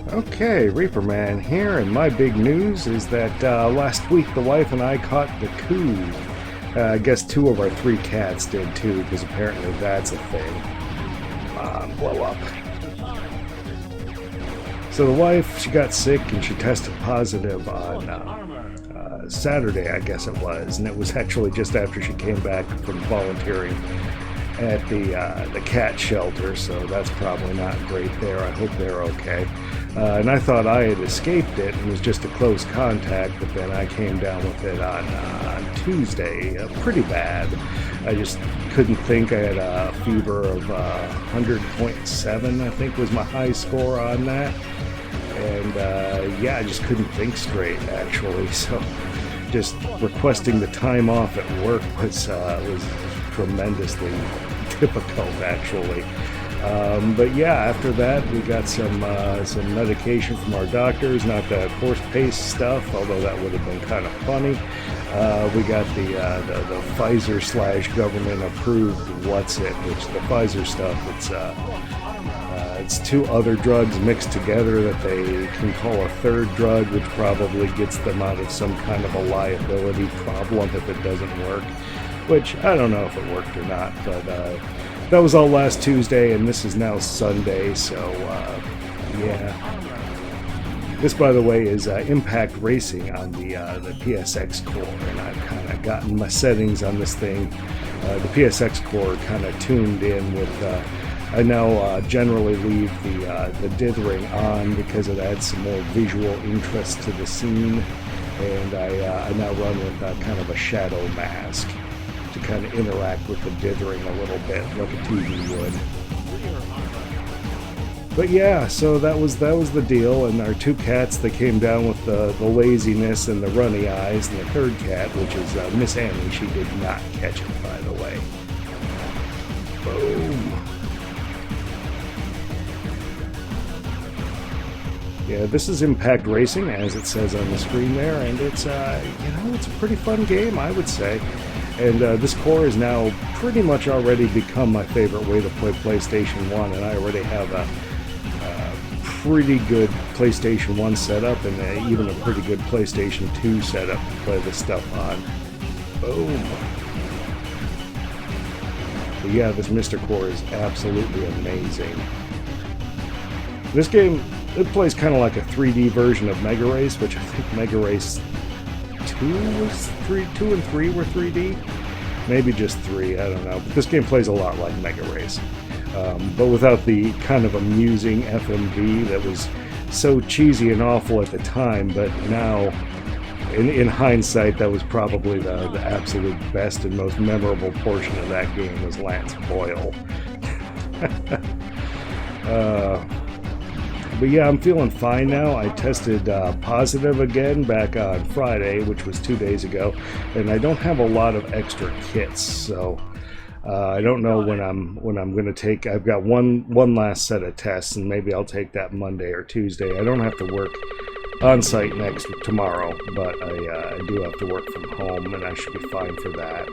Okay, Reaperman here, and my big news is that last week the wife and I caught the Coov. I guess 2 of our 3 cats did too, because apparently that's a thing. Blow up. So the wife, she got sick and she tested positive on Saturday, I guess it was, and it was actually just after she came back from volunteering at the cat shelter, so that's probably not great there. I hope they're okay. And I thought I had escaped it and was just a close contact, but then I came down with it on Tuesday, pretty bad. I just couldn't think. I had a fever of 100.7, I think was my high score on that. And yeah, I just couldn't think straight, actually. So just requesting the time off at work was tremendously difficult, actually. But yeah, after that we got some medication from our doctors, not that horse-paced stuff, although that would have been kind of funny. We got the Pfizer / government approved what's it, which the Pfizer stuff, it's 2 other drugs mixed together that they can call a third drug, which probably gets them out of some kind of a liability problem if it doesn't work, which I don't know if it worked or not, but that was all last Tuesday, and this is now Sunday, so yeah. This, by the way, is Impact Racing on the PSX core, and I've kind of gotten my settings on this thing. The PSX core kind of tuned in with. I now generally leave the dithering on because it adds some more visual interest to the scene, and I now run with kind of a shadow mask to kind of interact with the dithering a little bit, like a TV would. But yeah, so that was the deal, and our 2 cats, they came down with the laziness and the runny eyes, and the 3rd cat, which is Miss Annie, she did not catch it, by the way. Boom. Yeah, this is Impact Racing, as it says on the screen there, and it's it's a pretty fun game, I would say. And this core has now pretty much already become my favorite way to play PlayStation 1, and I already have a pretty good PlayStation 1 setup and even a pretty good PlayStation 2 setup to play this stuff on. Boom. But yeah, this MiSTer core is absolutely amazing. This game, it plays kind of like a 3D version of Mega Race, which I think Mega Race 2 was 2 and 3 were 3D, maybe just 3, I don't know. But this game plays a lot like Mega Race, but without the kind of amusing FMV that was so cheesy and awful at the time. But now, in hindsight, that was probably the absolute best and most memorable portion of that game was Lance Boyle. But yeah, I'm feeling fine now. I tested positive again back on Friday, which was 2 days ago, and I don't have a lot of extra kits, so I don't know when I'm going to take. I've got one last set of tests, and maybe I'll take that Monday or Tuesday. I don't have to work on site tomorrow, but I do have to work from home, and I should be fine for that.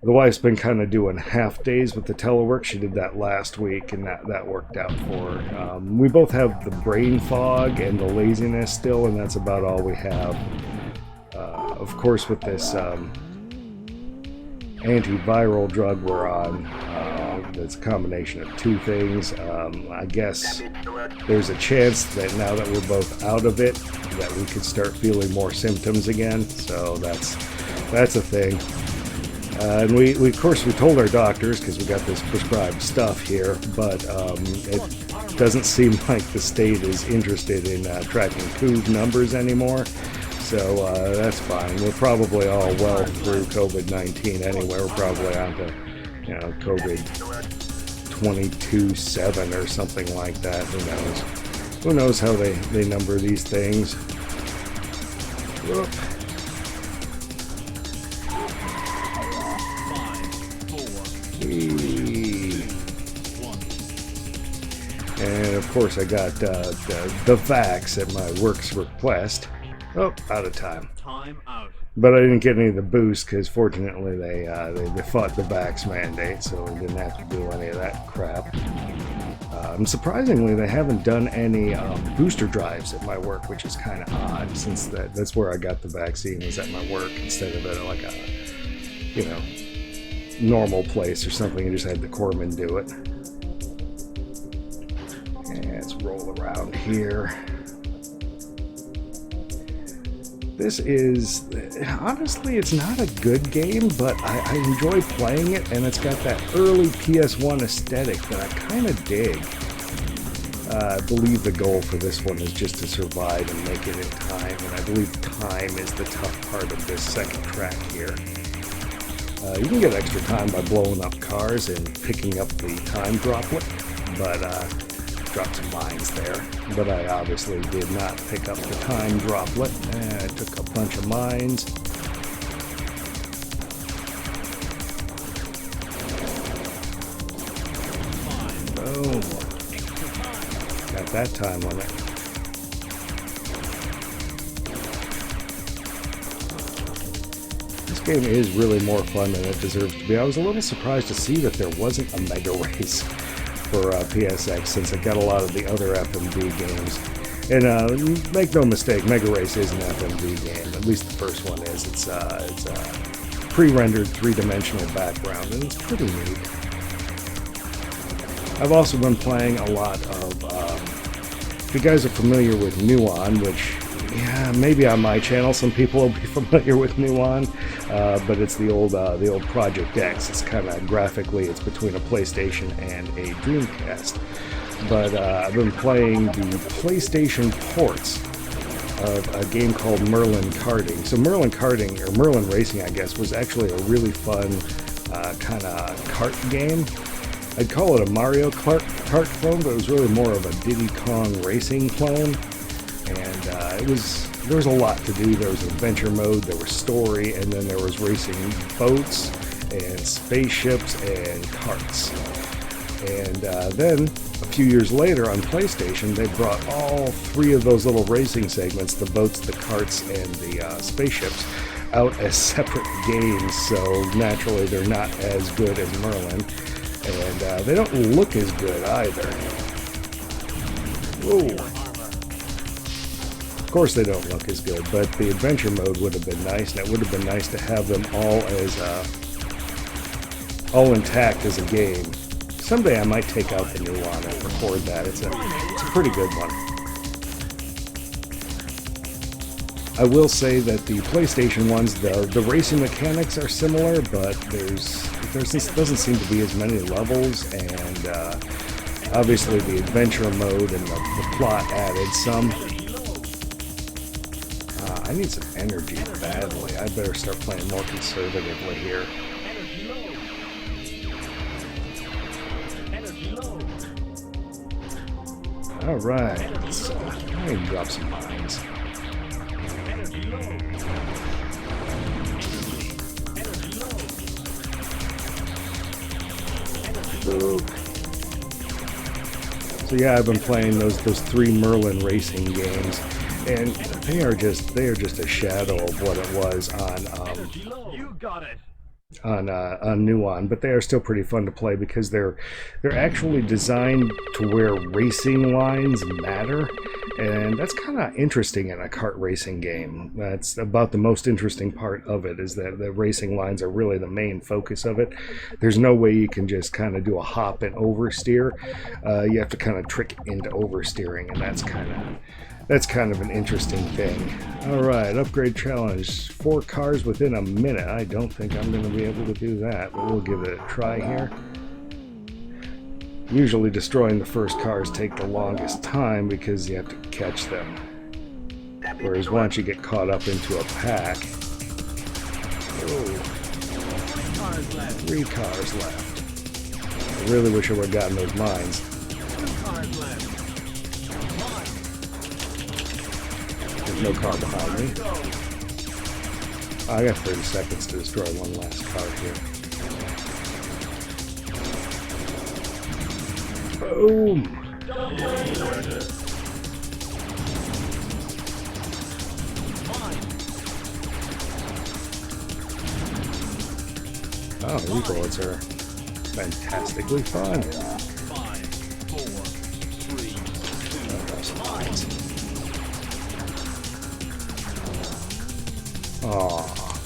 The wife's been kind of doing half days with the telework. She did that last week, and that worked out for her. We both have the brain fog and the laziness still, and that's about all we have. Of course, with this antiviral drug we're on, it's a combination of 2 things. I guess there's a chance that now that we're both out of it, that we could start feeling more symptoms again. So that's a thing. And we of course we told our doctors, because we got this prescribed stuff here, but it doesn't seem like the state is interested in tracking Coov numbers anymore, so that's fine. We're probably all well through COVID-19 anyway. We're probably on to COVID 22.7 or something like that. Who knows how they number these things. Whoop. And of course I got the vax at my work's request. Oh, out of time. But I didn't get any of the boost because fortunately they fought the vax mandate, so we didn't have to do any of that crap. Surprisingly, they haven't done any booster drives at my work, which is kind of odd, since that's where I got the vaccine, was at my work instead of at like a, you know, normal place or something. You just had the corpsman do it. And let's roll around here. This is, honestly, it's not a good game, but I enjoy playing it, and it's got that early PS1 aesthetic that I kind of dig. I believe the goal for this one is just to survive and make it in time, and I believe time is the tough part of this second track here. You can get extra time by blowing up cars and picking up the time droplet, but dropped some mines there. But I obviously did not pick up the time droplet. I took a bunch of mines. Boom. Got that time limit. This game is really more fun than it deserves to be. I was a little surprised to see that there wasn't a mega race for PSX, since it got a lot of the other FMV games. And make no mistake, Mega Race is an FMV game. At least the first one is. It's a pre-rendered three-dimensional background, and it's pretty neat. I've also been playing a lot of, if you guys are familiar with Nuon, which, yeah, maybe on my channel some people will be familiar with Nuon, but it's the old Project X. It's kind of graphically, it's between a PlayStation and a Dreamcast. But I've been playing the PlayStation ports of a game called Merlin Karting. So Merlin Karting, or Merlin Racing, I guess, was actually a really fun kind of kart game. I'd call it a Mario Kart clone, but it was really more of a Diddy Kong racing clone. And there was a lot to do. There was adventure mode, there was story, and then there was racing boats and spaceships and karts. And then a few years later on PlayStation, they brought all three of those little racing segments, the boats, the karts, and the spaceships, out as separate games. So naturally, they're not as good as Merlin, and they don't look as good either. Whoa. Of course they don't look as good, but the adventure mode would have been nice, and it would have been nice to have them all intact as a game. Someday I might take out the new one and record that. It's a pretty good one. I will say that the PlayStation ones, the racing mechanics are similar, but there doesn't seem to be as many levels, and obviously the adventure mode and the plot added some. I need some energy badly. I better start playing more conservatively here. Alright, let's drop some mines. Boop. So yeah, I've been playing those three Merlin racing games, and they are just a shadow of what it was on Nuon, but they are still pretty fun to play because they're actually designed to where racing lines matter, and that's kind of interesting in a kart racing game. That's about the most interesting part of it, is that the racing lines are really the main focus of it. There's no way you can just kind of do a hop and oversteer. You have to kind of trick into oversteering, and that's kind of an interesting thing. Alright, upgrade challenge. 4 cars within a minute. I don't think I'm going to be able to do that, but we'll give it a try here. Usually destroying the first cars take the longest time because you have to catch them. Whereas once you get caught up into a pack... Oh, 3 cars left. I really wish I would have gotten those mines. 2 cars left. There's no car behind me. I got 30 seconds to destroy one last car here. Boom! Oh, these bullets are fantastically fun. 5, 4, Aw.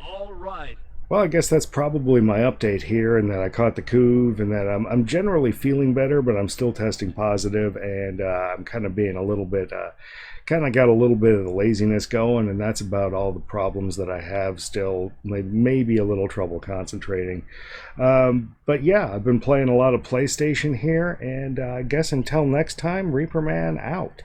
All right. Well, I guess that's probably my update here, and that I caught the Coov, and that I'm generally feeling better, but I'm still testing positive, and I'm kind of being a little bit, kind of got a little bit of the laziness going, and that's about all the problems that I have still. Maybe a little trouble concentrating. But yeah, I've been playing a lot of PlayStation here, and I guess until next time, Reaper Man out.